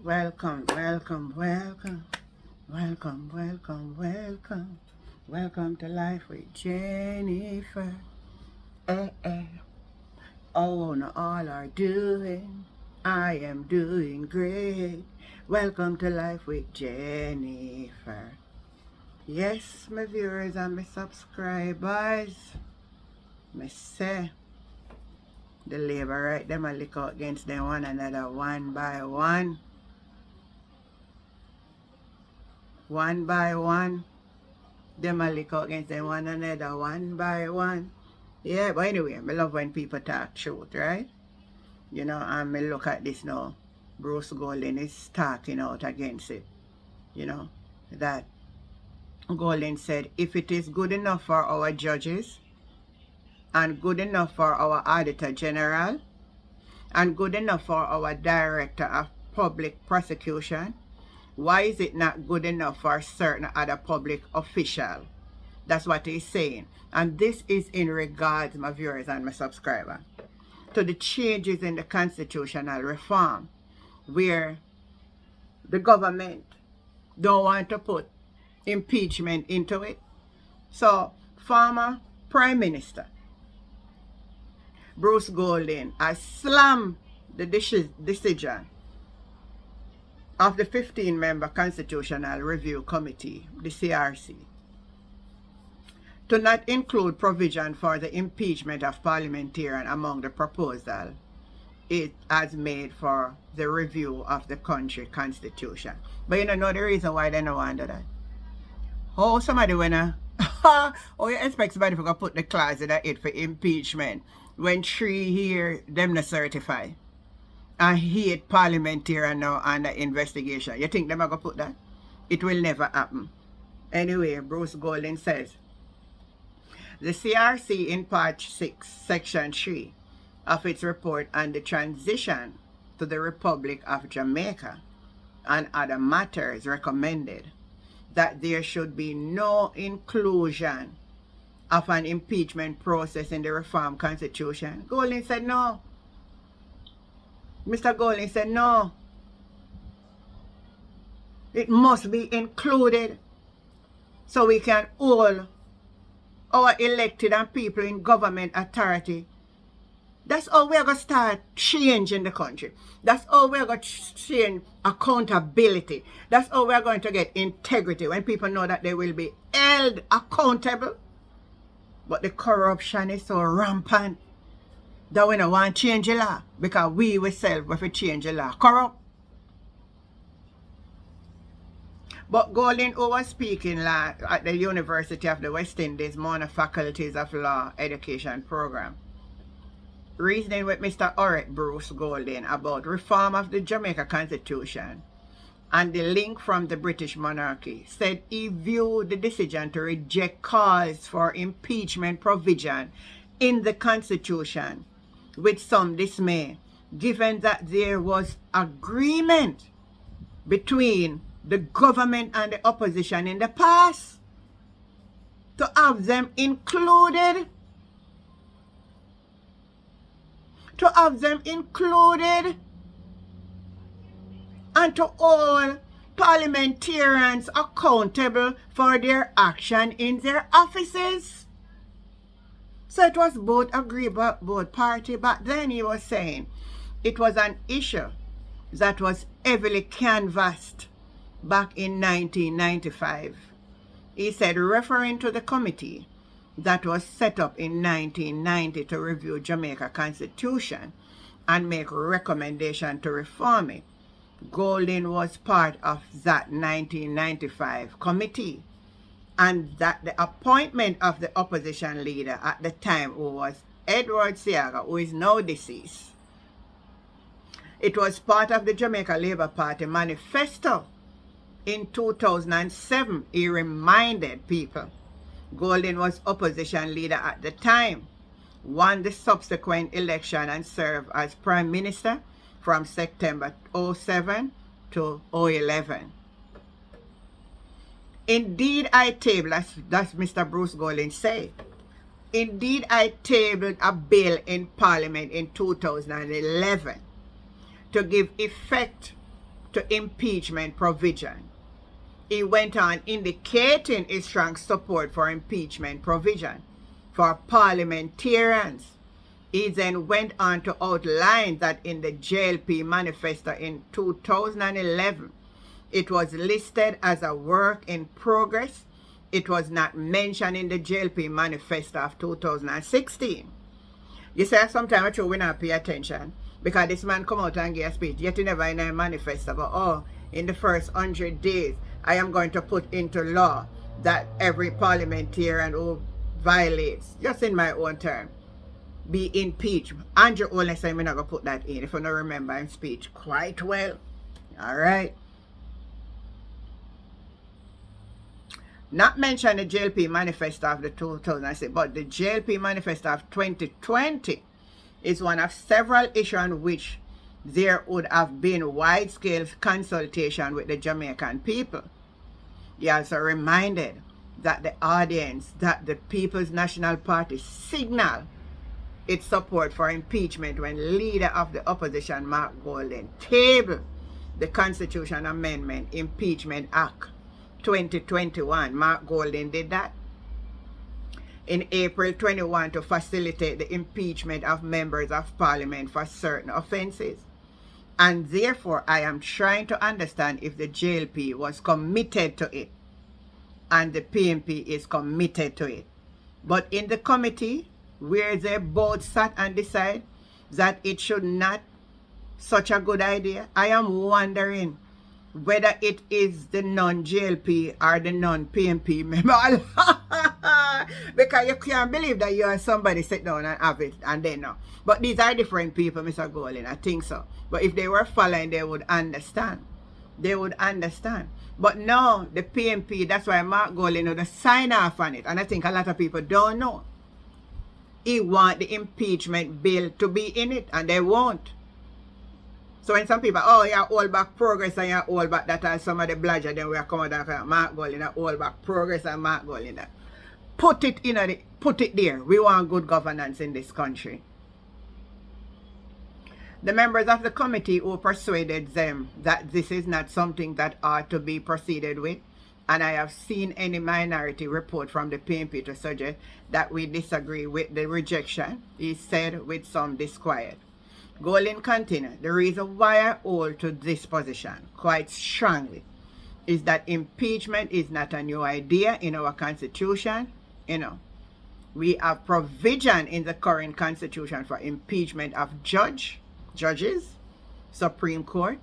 Welcome, welcome, welcome, welcome, welcome, welcome, welcome to Life with Jennifer. Oh, no, all are doing. I am doing great. Welcome to Life with Jennifer. Yes, my viewers and my subscribers. Me say the labor right them a lick out against them one another one by one. One by one. Them a lick out against them one another one by one. Yeah, but anyway, I love when people talk truth, right? You know, and me look at this now. Bruce Golden is talking out against it. You know, that Golden said, if it is good enough for our judges, and good enough for our Auditor General, and good enough for our Director of Public Prosecution, why is it not good enough for certain other public official? That's what he's saying. And this is in regards, my viewers and my subscribers, to the changes in the constitutional reform, where the government don't want to put impeachment into it. So, former Prime Minister Bruce Golden has slammed the decision of the 15-member Constitutional Review Committee, the CRC, to not include provision for the impeachment of parliamentarians among the proposal it has made for the review of the country constitution. But you know the reason why they don't want to do that? How somebody wanna how you expect somebody to put the clause in it for impeachment when 3 here them not certify and 8 parliamentarian now under investigation? You think them are gonna put that? It will never happen. Anyway, Bruce Golden says the CRC in part 6, section 3 of its report on the transition to the Republic of Jamaica and other matters recommended that there should be no inclusion of an impeachment process in the reform constitution. Golden said no. Mr. Golden said no. It must be included so we can hold our elected and people in government authority. That's how we're going to start changing the country. That's how we're going to change accountability. That's how we're going to get integrity, when people know that they will be held accountable. But the corruption is so rampant that we don't want to change the law, because we ourselves have to change the law. Corrupt. But Golden, who was speaking at the University of the West Indies Mona Faculties of Law Education Program, reasoning with Mr. Orrick Bruce Golden about reform of the Jamaica Constitution and the link from the British monarchy, said he viewed the decision to reject calls for impeachment provision in the Constitution with some dismay, given that there was agreement between the government and the opposition in the past to have them included. And to hold parliamentarians accountable for their action in their offices. So it was both agreed by both parties. But then he was saying it was an issue that was heavily canvassed back in 1995. He said, referring to the committee that was set up in 1990 to review Jamaica Constitution and make recommendation to reform it, Golden was part of that 1995 committee, and that the appointment of the opposition leader at the time, who was Edward Seaga, who is now deceased, it was part of the Jamaica Labour Party manifesto. In 2007, he reminded people Golden was opposition leader at the time, won the subsequent election and served as Prime Minister from September 2007 to 2011. Indeed, I tabled, that's Mr. Bruce Golden said, indeed I tabled a bill in Parliament in 2011 to give effect to impeachment provision. He went on indicating his strong support for impeachment provision for parliamentarians. He then went on to outline that in the JLP manifesto in 2011, it was listed as a work in progress. It was not mentioned in the JLP manifesto of 2016. You say sometimes we not pay attention because this man come out and give a speech, yet he never in a manifesto, but oh, in the first 100 days, I am going to put into law that every parliamentarian who violates, just in my own term, be impeached. Andrew only said I'm not going to put that in, if you don't remember his speech quite well. All right. Not mention the JLP manifesto of the 2006, but the JLP manifesto of 2020 is one of several issues on which there would have been wide-scale consultation with the Jamaican people. He also reminded that the audience that the People's National Party signaled its support for impeachment when leader of the opposition, Mark Golden, tabled the Constitution Amendment Impeachment Act 2021. Mark Golden did that in April 21 to facilitate the impeachment of members of parliament for certain offenses. And therefore, I am trying to understand if the JLP was committed to it and the PNP is committed to it. But in the committee, where they both sat and decide that it should not such a good idea, I am wondering whether it is the non-JLP or the non-PNP member. Because you can't believe that you and somebody sit down and have it and they know. But these are different people, Mr. Golden, I think so. But if they were following, they would understand. They would understand. But no, the PNP, that's why Mark Golden would sign off on it. And I think a lot of people don't know. He want the impeachment bill to be in it, and they won't. So when some people, oh, you hold back progress and you hold back that, and some of the bludger, then we are coming down and Mark Golden, hold back progress and Mark Golden. Put it in, put it there. We want good governance in this country. The members of the committee who persuaded them that this is not something that ought to be proceeded with, and I have seen any minority report from the PNP to suggest that we disagree with the rejection, he said with some disquiet. Golden continued, the reason why I hold to this position quite strongly is that impeachment is not a new idea in our constitution. We have provision in the current constitution for impeachment of judges, Supreme Court,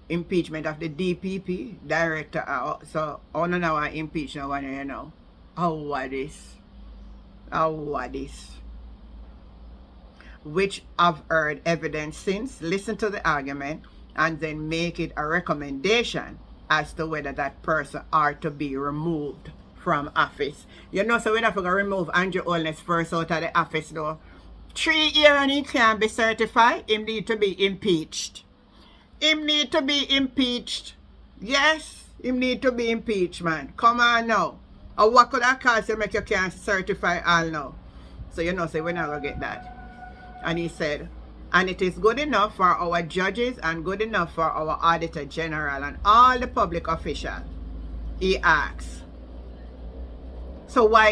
impeachment of the DPP, director. So, on an hour impeachment one, How what this? Which I've heard evidence since, listen to the argument, and then make it a recommendation as to whether that person are to be removed from office. So we're not going to remove Andrew Holness first out of the office though. 3 years and he can't be certified. Him need to be impeached. Him need to be impeached. Yes, him need to be impeached, man. Come on now. Or what could I cause to make you can't certify all now? So say we're not going to get that. And he said, and it is good enough for our judges and good enough for our Auditor General and all the public officials. He asks. So why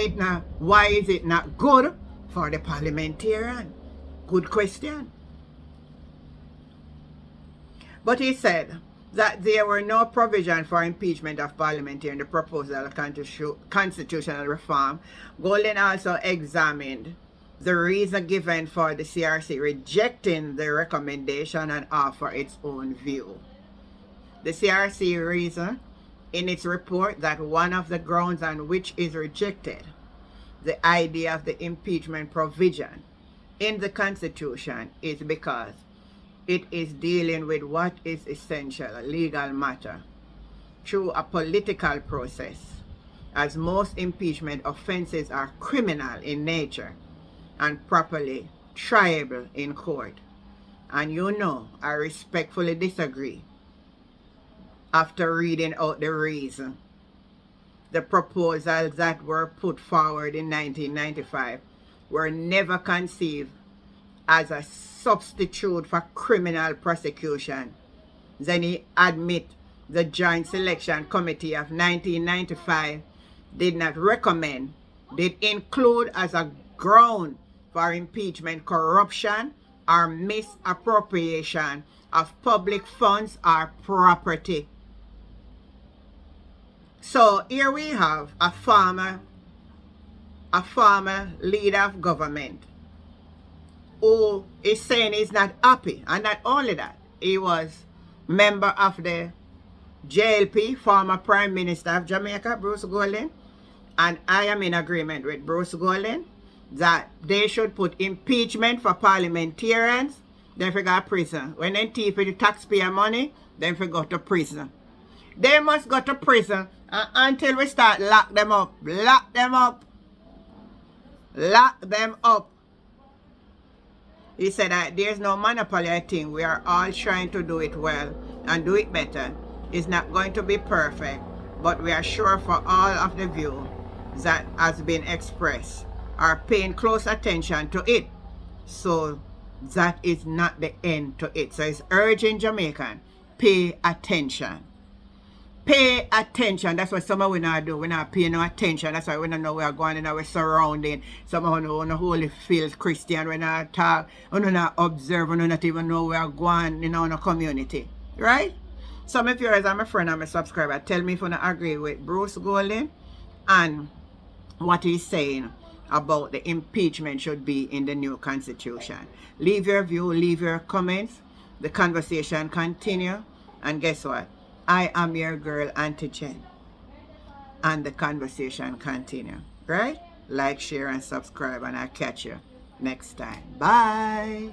is it not good for the parliamentarian? Good question. But he said that there were no provision for impeachment of parliamentarian in the proposal of constitutional reform. Golden also examined the reason given for the CRC rejecting the recommendation and offer its own view. The CRC reasoned in its report that one of the grounds on which is rejected the idea of the impeachment provision in the Constitution is because it is dealing with what is essential, a legal matter, through a political process, as most impeachment offenses are criminal in nature and properly triable in court. And I respectfully disagree. After reading out the reason, the proposals that were put forward in 1995 were never conceived as a substitute for criminal prosecution Then he admit the Joint Selection Committee of 1995 did not recommend, did include as a ground for impeachment corruption or misappropriation of public funds or property. So here we have a former leader of government who is saying he's not happy. And not only that, he was member of the JLP, former Prime Minister of Jamaica, Bruce Golding. And I am in agreement with Bruce Golding that they should put impeachment for parliamentarians. Then they go to prison. When they thief the taxpayer money, then they go to prison. They must go to prison until we start lock them up. Lock them up. Lock them up. He said that there's no monopoly, I think. We are all trying to do it well and do it better. It's not going to be perfect, but we are sure for all of the view that has been expressed are paying close attention to it. So that is not the end to it. So it's urging Jamaican, pay attention. Pay attention. That's what some of we not do. We not pay no attention. That's why we don't know we are going in our surrounding. Some of us don't wholly feel Christian. We not talk. We not observe. We not even know we are going in our community. Right? Some of you guys are my friend and my subscriber. Tell me if you don't agree with Bruce Golding and what he's saying about the impeachment should be in the new constitution. Leave your view. Leave your comments. The conversation continue. And guess what? I am your girl, Auntie Jen. And the conversation continue. Right? Like, share, and subscribe. And I'll catch you next time. Bye.